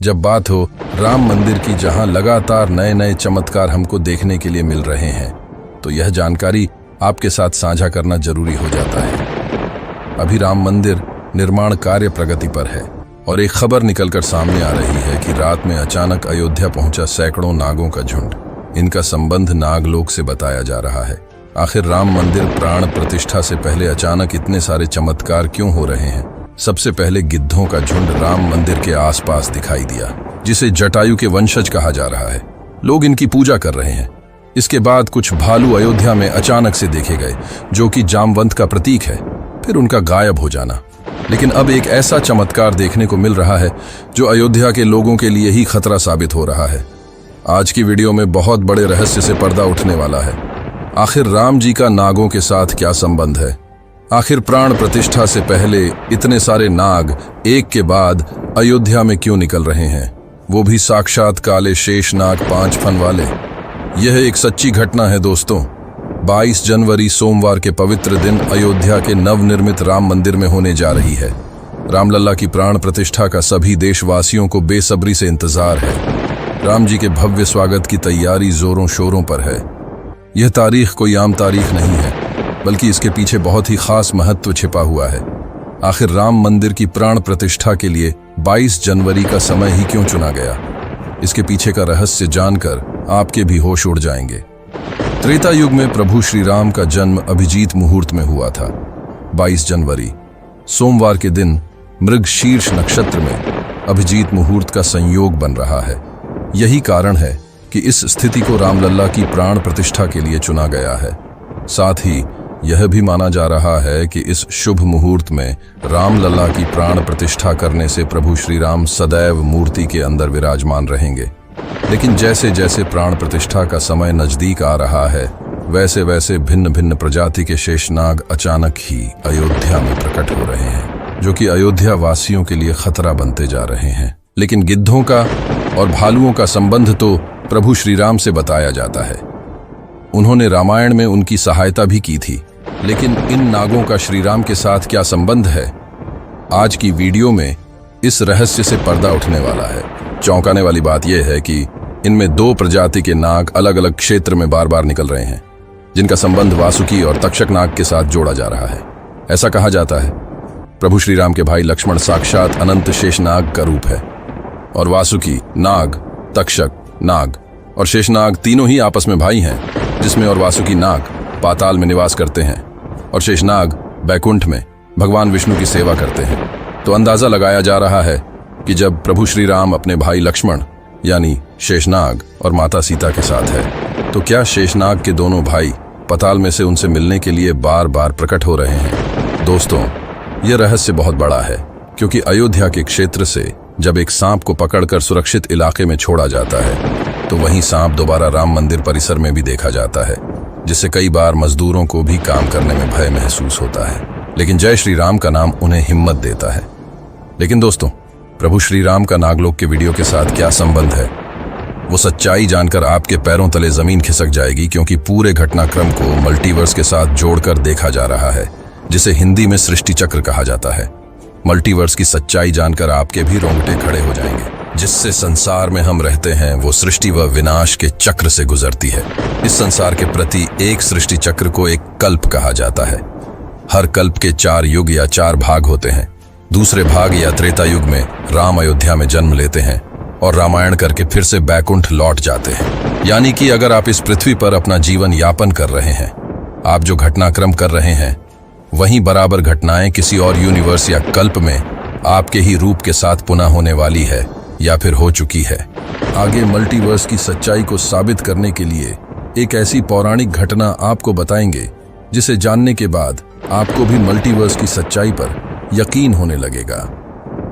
जब बात हो राम मंदिर की, जहां लगातार नए नए चमत्कार हमको देखने के लिए मिल रहे हैं, तो यह जानकारी आपके साथ साझा करना जरूरी हो जाता है। अभी राम मंदिर निर्माण कार्य प्रगति पर है और एक खबर निकलकर सामने आ रही है कि रात में अचानक अयोध्या पहुंचा सैकड़ों नागों का झुंड। इनका संबंध नागलोक से बताया जा रहा है। आखिर राम मंदिर प्राण प्रतिष्ठा से पहले अचानक इतने सारे चमत्कार क्यों हो रहे हैं? सबसे पहले गिद्धों का झुंड राम मंदिर के आसपास दिखाई दिया, जिसे जटायु के वंशज कहा जा रहा है। लोग इनकी पूजा कर रहे हैं। इसके बाद कुछ भालू अयोध्या में अचानक से देखे गए, जो कि जामवंत का प्रतीक है। फिर उनका गायब हो जाना। लेकिन अब एक ऐसा चमत्कार देखने को मिल रहा है जो अयोध्या के लोगों के लिए ही खतरा साबित हो रहा है। आज की वीडियो में बहुत बड़े रहस्य से पर्दा उठने वाला है। आखिर राम जी का नागों के साथ क्या संबंध है? आखिर प्राण प्रतिष्ठा से पहले इतने सारे नाग एक के बाद अयोध्या में क्यों निकल रहे हैं, वो भी साक्षात काले शेष नाग 5 फन वाले? यह एक सच्ची घटना है दोस्तों। 22 जनवरी सोमवार के पवित्र दिन अयोध्या के नवनिर्मित राम मंदिर में होने जा रही है। रामलला की प्राण प्रतिष्ठा का सभी देशवासियों को बेसब्री से इंतजार है। राम जी के भव्य स्वागत की तैयारी जोरों शोरों पर है। यह तारीख कोई आम तारीख नहीं है, बल्कि इसके पीछे बहुत ही खास महत्व छिपा हुआ है। आखिर राम मंदिर की प्राण प्रतिष्ठा के लिए 22 जनवरी का समय ही क्यों चुना गया? इसके पीछे का रहस्य जानकर आपके भी होश उड़ जाएंगे। त्रेता युग में प्रभु श्री राम का जन्म अभिजीत मुहूर्त में हुआ था। 22 जनवरी सोमवार के दिन मृगशीर्ष नक्षत्र में अभिजीत मुहूर्त का संयोग बन रहा है। यही कारण है कि इस स्थिति को रामलला की प्राण प्रतिष्ठा के लिए चुना गया है। साथ ही यह भी माना जा रहा है कि इस शुभ मुहूर्त में रामलला की प्राण प्रतिष्ठा करने से प्रभु श्री राम सदैव मूर्ति के अंदर विराजमान रहेंगे। लेकिन जैसे जैसे प्राण प्रतिष्ठा का समय नजदीक आ रहा है, वैसे वैसे भिन्न भिन्न प्रजाति के शेषनाग अचानक ही अयोध्या में प्रकट हो रहे हैं, जो कि अयोध्या वासियों के लिए खतरा बनते जा रहे हैं। लेकिन गिद्धों का और भालुओं का संबंध तो प्रभु श्री राम से बताया जाता है। उन्होंने रामायण में उनकी सहायता भी की थी। लेकिन इन नागों का श्री राम के साथ क्या संबंध है? आज की वीडियो में इस रहस्य से पर्दा उठने वाला है। चौंकाने वाली बात यह है कि इनमें 2 प्रजाति के नाग अलग अलग क्षेत्र में बार बार निकल रहे हैं, जिनका संबंध वासुकी और तक्षक नाग के साथ जोड़ा जा रहा है। ऐसा कहा जाता है प्रभु श्री राम के भाई लक्ष्मण साक्षात अनंत शेषनाग का रूप है, और वासुकी नाग, तक्षक नाग और शेषनाग तीनों ही आपस में भाई हैं, जिसमें और वासुकी नाग पाताल में निवास करते हैं और शेषनाग बैकुंठ में भगवान विष्णु की सेवा करते हैं। तो अंदाजा लगाया जा रहा है कि जब प्रभु श्री राम अपने भाई लक्ष्मण यानी शेषनाग और माता सीता के साथ है, तो क्या शेषनाग के दोनों भाई पाताल में से उनसे मिलने के लिए बार बार प्रकट हो रहे हैं? दोस्तों, यह रहस्य बहुत बड़ा है, क्योंकि अयोध्या के क्षेत्र से जब एक सांप को पकड़कर सुरक्षित इलाके में छोड़ा जाता है, तो वहीं सांप दोबारा राम मंदिर परिसर में भी देखा जाता है, जिससे कई बार मजदूरों को भी काम करने में भय महसूस होता है। लेकिन जय श्री राम का नाम उन्हें हिम्मत देता है। लेकिन दोस्तों, प्रभु श्री राम का नागलोक के वीडियो के साथ क्या संबंध है, वो सच्चाई जानकर आपके पैरों तले जमीन खिसक जाएगी, क्योंकि पूरे घटनाक्रम को मल्टीवर्स के साथ जोड़कर देखा जा रहा है, जिसे हिंदी में सृष्टि चक्र कहा जाता है। मल्टीवर्स की सच्चाई जानकर आपके भी रोंगटे खड़े हो जाएंगे। जिससे संसार में हम रहते हैं, वो सृष्टि व विनाश के चक्र से गुजरती है। इस संसार के प्रति एक सृष्टि चक्र को एक कल्प कहा जाता है। हर कल्प के 4 युग या 4 भाग होते हैं। दूसरे भाग या त्रेता युग में राम अयोध्या में जन्म लेते हैं और रामायण करके फिर से बैकुंठ लौट जाते हैं। यानी कि अगर आप इस पृथ्वी पर अपना जीवन यापन कर रहे हैं, आप जो घटनाक्रम कर रहे हैं, वहीं बराबर घटनाएं किसी और यूनिवर्स या कल्प में आपके ही रूप के साथ पुनः होने वाली है या फिर हो चुकी है। आगे मल्टीवर्स की सच्चाई को साबित करने के लिए एक ऐसी पौराणिक घटना आपको बताएंगे, जिसे जानने के बाद आपको भी मल्टीवर्स की सच्चाई पर यकीन होने लगेगा।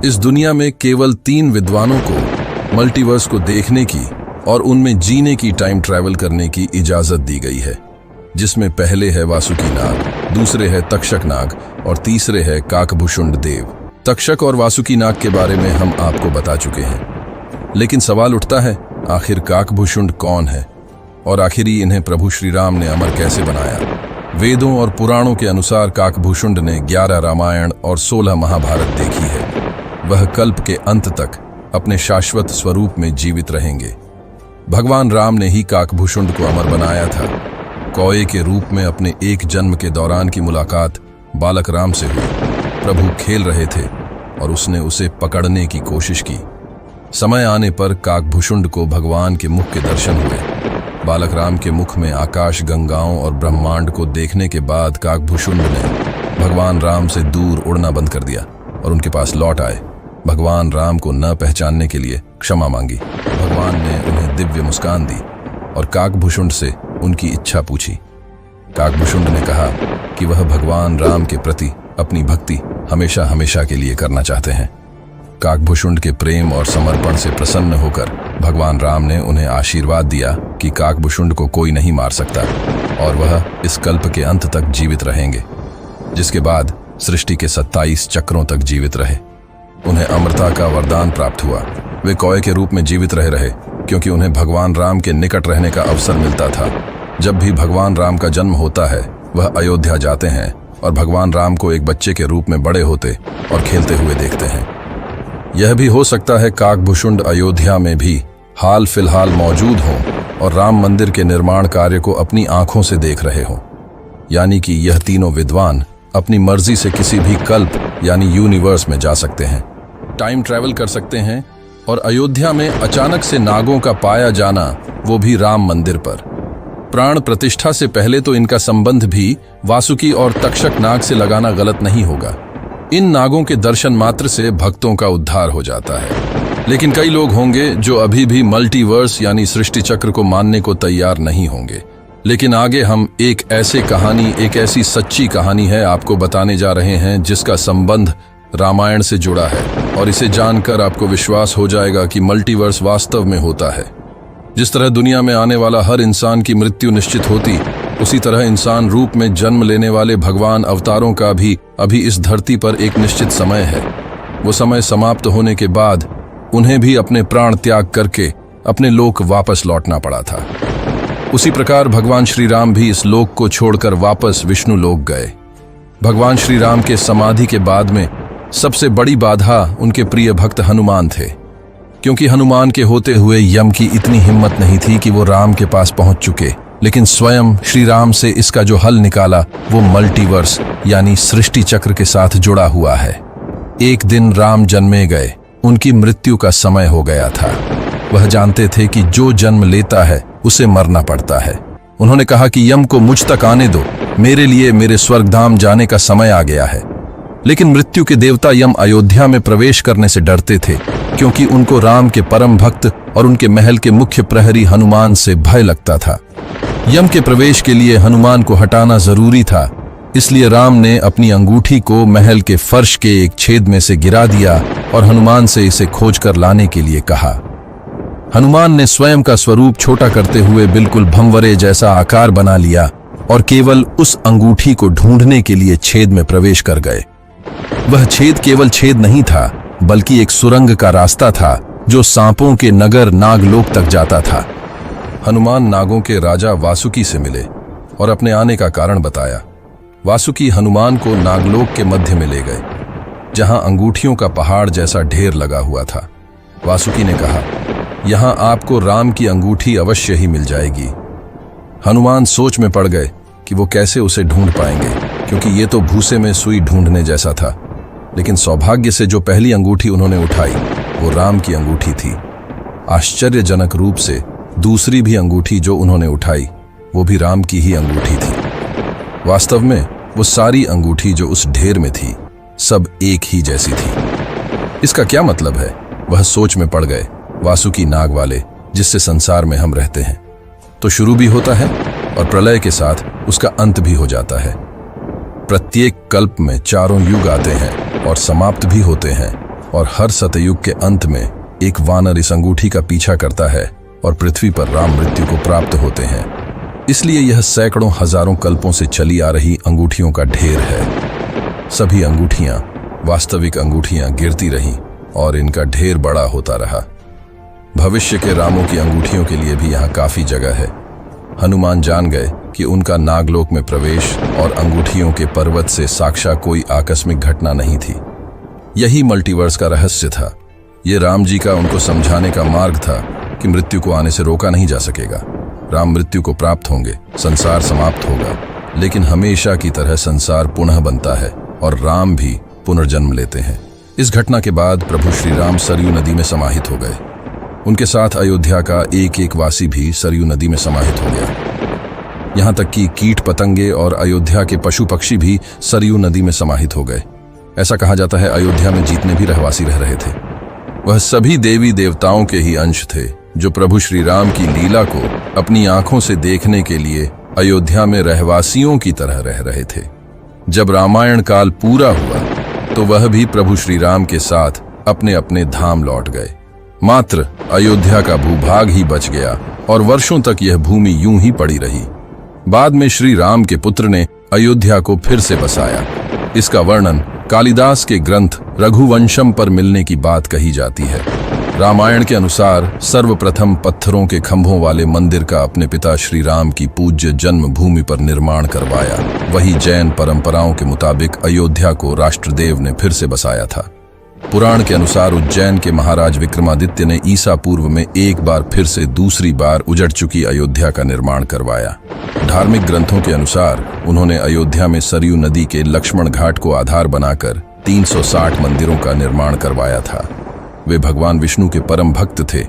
इस दुनिया में केवल 3 विद्वानों को मल्टीवर्स को देखने की और उनमें जीने की, टाइम ट्रैवल करने की इजाजत दी गई है, जिसमें पहले है वासुकी नाग, दूसरे है तक्षक नाग और तीसरे है काकभूषुंड देव। तक्षक और वासुकी नाग के बारे में हम आपको बता चुके हैं, लेकिन सवाल उठता है, आखिर काकभूषुंड कौन है और आखिर इन्हें प्रभु श्री राम ने अमर कैसे बनाया? वेदों और पुराणों के अनुसार काकभूषुंड ने 11 रामायण और 16 महाभारत देखी है। वह कल्प के अंत तक अपने शाश्वत स्वरूप में जीवित रहेंगे। भगवान राम ने ही काकभूषुंड को अमर बनाया था। कौए के रूप में अपने एक जन्म के दौरान की मुलाकात बालक राम से हुई। प्रभु खेल रहे थे और उसने उसे पकड़ने की कोशिश की। समय आने पर काकभूषुंड को भगवान के मुख के दर्शन हुए। बालक राम के मुख में आकाश गंगाओं और ब्रह्मांड को देखने के बाद काकभूषुंड ने भगवान राम से दूर उड़ना बंद कर दिया और उनके पास लौट आए। भगवान राम को न पहचानने के लिए क्षमा मांगी। भगवान ने उन्हें दिव्य मुस्कान दी और काकभूषुंड से उनकी इच्छा पूछी। काकभूषुंड ने कहा कि वह भगवान राम के प्रति अपनी भक्ति हमेशा हमेशा के लिए करना चाहते हैं। काकभूषुंड के प्रेम और समर्पण से प्रसन्न होकर भगवान राम ने उन्हें आशीर्वाद दिया कि काकभूषुंड को कोई नहीं मार सकता और वह इस कल्प के अंत तक जीवित रहेंगे, जिसके बाद सृष्टि के 27 चक्रों तक जीवित रहे। उन्हें अमरता का वरदान प्राप्त हुआ। वे कौए के रूप में जीवित रहे क्योंकि उन्हें भगवान राम के निकट रहने का अवसर मिलता था। जब भी भगवान राम का जन्म होता है वह अयोध्या जाते हैं और भगवान राम को एक बच्चे के रूप में बड़े होते और खेलते हुए देखते हैं। यह भी हो सकता है काकभूषुंड अयोध्या में भी हाल फिलहाल मौजूद हों और राम मंदिर के निर्माण कार्य को अपनी आंखों से देख रहे हों। यानी कि यह तीनों विद्वान अपनी मर्जी से किसी भी कल्प यानी यूनिवर्स में जा सकते हैं, टाइम ट्रैवल कर सकते हैं और अयोध्या में अचानक से नागों का पाया जाना, वो भी राम मंदिर पर। प्राण प्रतिष्ठा से पहले तो इनका संबंध भी वासुकी और तक्षक नाग से लगाना गलत नहीं होगा। इन नागों के दर्शन मात्र से भक्तों का उद्धार हो जाता है। लेकिन कई लोग होंगे जो अभी भी मल्टीवर्स यानी सृष्टि चक्र को मानने को तैयार नहीं होंगे। लेकिन आगे हम एक ऐसी सच्ची कहानी है आपको बताने जा रहे हैं जिसका संबंध रामायण से जुड़ा है और इसे जानकर आपको विश्वास हो जाएगा कि मल्टीवर्स वास्तव में होता है। जिस तरह दुनिया में आने वाला हर इंसान की मृत्यु निश्चित होती, उसी तरह इंसान रूप में जन्म लेने वाले भगवान अवतारों का भी अभी इस धरती पर एक निश्चित समय है। वो समय समाप्त होने के बाद उन्हें भी अपने प्राण त्याग करके अपने लोक वापस लौटना पड़ा था। उसी प्रकार भगवान श्री राम भी इस लोक को छोड़कर वापस विष्णु लोक गए। भगवान श्री राम के समाधि के बाद में सबसे बड़ी बाधा उनके प्रिय भक्त हनुमान थे, क्योंकि हनुमान के होते हुए यम की इतनी हिम्मत नहीं थी कि वो राम के पास पहुंच चुके। लेकिन स्वयं श्री राम से इसका जो हल निकाला वो मल्टीवर्स यानी सृष्टि चक्र के साथ जुड़ा हुआ है। एक दिन राम जन्मे गए, उनकी मृत्यु का समय हो गया था। वह जानते थे कि जो जन्म लेता है उसे मरना पड़ता है। उन्होंने कहा कि यम को मुझ तक आने दो, मेरे लिए मेरे स्वर्गधाम जाने का समय आ गया है। लेकिन मृत्यु के देवता यम अयोध्या में प्रवेश करने से डरते थे, क्योंकि उनको राम के परम भक्त और उनके महल के मुख्य प्रहरी हनुमान से भय लगता था। यम के प्रवेश के लिए हनुमान को हटाना जरूरी था, इसलिए राम ने अपनी अंगूठी को महल के फर्श के एक छेद में से गिरा दिया और हनुमान से इसे खोजकर लाने के लिए कहा। हनुमान ने स्वयं का स्वरूप छोटा करते हुए बिल्कुल भंवरे जैसा आकार बना लिया और केवल उस अंगूठी को ढूंढने के लिए छेद में प्रवेश कर गए। वह छेद केवल छेद नहीं था, बल्कि एक सुरंग का रास्ता था जो सांपों के नगर नागलोक तक जाता था। हनुमान नागों के राजा वासुकी से मिले और अपने आने का कारण बताया। वासुकी हनुमान को नागलोक के मध्य में ले गए, जहां अंगूठियों का पहाड़ जैसा ढेर लगा हुआ था। वासुकी ने कहा, यहां आपको राम की अंगूठी अवश्य ही मिल जाएगी। हनुमान सोच में पड़ गए कि वो कैसे उसे ढूंढ पाएंगे, क्योंकि ये तो भूसे में सुई ढूंढने जैसा था। लेकिन सौभाग्य से जो पहली अंगूठी उन्होंने उठाई वो राम की अंगूठी थी। आश्चर्यजनक रूप से दूसरी भी अंगूठी जो उन्होंने उठाई वो भी राम की ही अंगूठी थी। वास्तव में वो सारी अंगूठी जो उस ढेर में थी सब एक ही जैसी थी। इसका क्या मतलब है? वह सोच में पड़ गए। वासुकी नाग वाले, जिससे संसार में हम रहते हैं, तो शुरू भी होता है और प्रलय के साथ उसका अंत भी हो जाता है। प्रत्येक कल्प में चारों युग आते हैं और समाप्त भी होते हैं, और हर सतयुग के अंत में एक वानर इस अंगूठी का पीछा करता है और पृथ्वी पर राम मृत्यु को प्राप्त होते हैं। इसलिए यह सैकड़ों हजारों कल्पों से चली आ रही अंगूठियों का ढेर है। सभी अंगूठियां, वास्तविक अंगूठियां गिरती रहीं और इनका ढेर बड़ा होता रहा। भविष्य के रामों की अंगूठियों के लिए भी यहाँ काफी जगह है। हनुमान जान गए कि उनका नागलोक में प्रवेश और अंगूठियों के पर्वत से साक्षात कोई आकस्मिक घटना नहीं थी। यही मल्टीवर्स का रहस्य था। ये राम जी का उनको समझाने का मार्ग था कि मृत्यु को आने से रोका नहीं जा सकेगा। राम मृत्यु को प्राप्त होंगे, संसार समाप्त होगा, लेकिन हमेशा की तरह संसार पुनः बनता है और राम भी पुनर्जन्म लेते हैं। इस घटना के बाद प्रभु श्री राम सरयू नदी में समाहित हो गए। उनके साथ अयोध्या का एक एक वासी भी सरयू नदी में समाहित हो गया। यहाँ तक कि कीट पतंगे और अयोध्या के पशु पक्षी भी सरयू नदी में समाहित हो गए। ऐसा कहा जाता है अयोध्या में जितने भी रहवासी रह रहे थे वह सभी देवी देवताओं के ही अंश थे, जो प्रभु श्री राम की लीला को अपनी आंखों से देखने के लिए अयोध्या में रहवासियों की तरह रह रहे थे। जब रामायण काल पूरा हुआ तो वह भी प्रभु श्री राम के साथ अपने अपने धाम लौट गए। मात्र अयोध्या का भूभाग ही बच गया और वर्षों तक यह भूमि यूं ही पड़ी रही। बाद में श्री राम के पुत्र ने अयोध्या को फिर से बसाया। इसका वर्णन कालिदास के ग्रंथ रघुवंशम पर मिलने की बात कही जाती है। रामायण के अनुसार सर्वप्रथम पत्थरों के खंभों वाले मंदिर का अपने पिता श्री राम की पूज्य जन्मभूमि पर निर्माण करवाया। वही जैन परंपराओं के मुताबिक अयोध्या को राष्ट्रदेव ने फिर से बसाया था। पुराण के अनुसार उज्जैन के महाराज विक्रमादित्य ने ईसा पूर्व में एक बार फिर से दूसरी बार उजड़ चुकी अयोध्या का निर्माण करवाया। धार्मिक ग्रंथों के अनुसार उन्होंने अयोध्या में सरयू नदी के लक्ष्मण घाट को आधार बनाकर 360 मंदिरों का निर्माण करवाया था। वे भगवान विष्णु के परम भक्त थे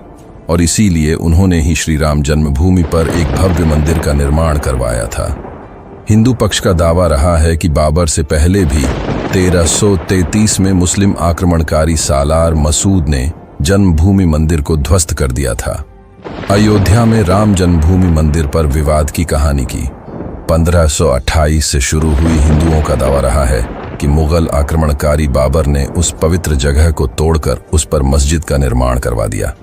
और इसीलिए उन्होंने ही श्री राम जन्मभूमि पर एक भव्य मंदिर का निर्माण करवाया था। हिंदू पक्ष का दावा रहा है कि बाबर से पहले भी 1333 में मुस्लिम आक्रमणकारी सालार मसूद ने जन्मभूमि मंदिर को ध्वस्त कर दिया था। अयोध्या में राम जन्मभूमि मंदिर पर विवाद की कहानी की 1528 से शुरू हुई हिंदुओं का दावा रहा है कि मुगल आक्रमणकारी बाबर ने उस पवित्र जगह को तोड़कर उस पर मस्जिद का निर्माण करवा दिया।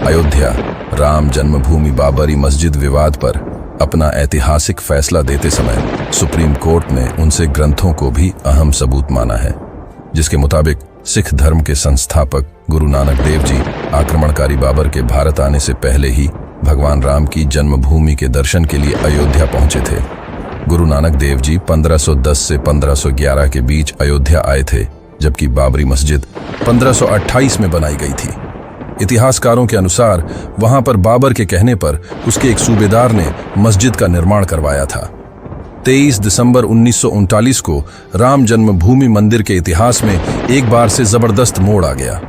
अयोध्या राम जन्मभूमि बाबरी मस्जिद विवाद पर अपना ऐतिहासिक फैसला देते समय सुप्रीम कोर्ट ने उनसे ग्रंथों को भी अहम सबूत माना है, जिसके मुताबिक सिख धर्म के संस्थापक गुरु नानक देव जी आक्रमणकारी बाबर के भारत आने से पहले ही भगवान राम की जन्मभूमि के दर्शन के लिए अयोध्या पहुंचे थे। गुरु नानक देव जी 1510 से 1511 के बीच अयोध्या आए थे, जबकि बाबरी मस्जिद 1528 में बनाई गई थी। इतिहासकारों के अनुसार वहां पर बाबर के कहने पर उसके एक सूबेदार ने मस्जिद का निर्माण करवाया था। 23 दिसंबर 1939 को राम जन्मभूमि मंदिर के इतिहास में एक बार से जबरदस्त मोड़ आ गया।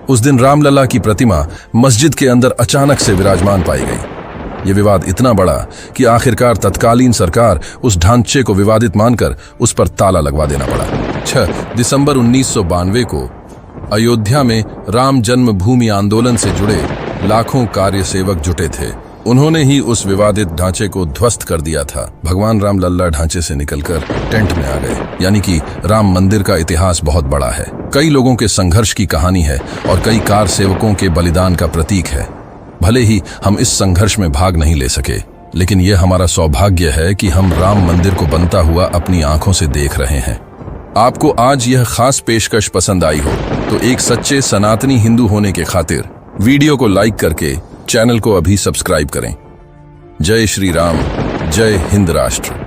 उस दिन रामलला की प्रतिमा मस्जिद के अंदर अचानक से विराजमान पाई गई। ये विवाद इतना बड़ा कि आखिरकार तत्कालीन सरकार उस ढांचे को विवादित मानकर उस पर ताला लगवा देना पड़ा। 6 दिसंबर 1992 को अयोध्या में राम जन्मभूमि आंदोलन से जुड़े लाखों कार्य सेवक जुटे थे। उन्होंने ही उस विवादित ढांचे को ध्वस्त कर दिया था। भगवान राम लल्ला ढांचे से निकलकर टेंट में आ गए। यानी कि राम मंदिर का इतिहास बहुत बड़ा है, कई लोगों के संघर्ष की कहानी है और कई कार सेवकों के बलिदान का प्रतीक है। भले ही हम इस संघर्ष में भाग नहीं ले सके, लेकिन यह हमारा सौभाग्य है कि हम राम मंदिर को बनता हुआ अपनी आंखों से देख रहे हैं। आपको आज यह खास पेशकश पसंद आई हो तो एक सच्चे सनातनी हिंदू होने के खातिर वीडियो को लाइक करके चैनल को अभी सब्सक्राइब करें। जय श्री राम, जय हिंद राष्ट्र।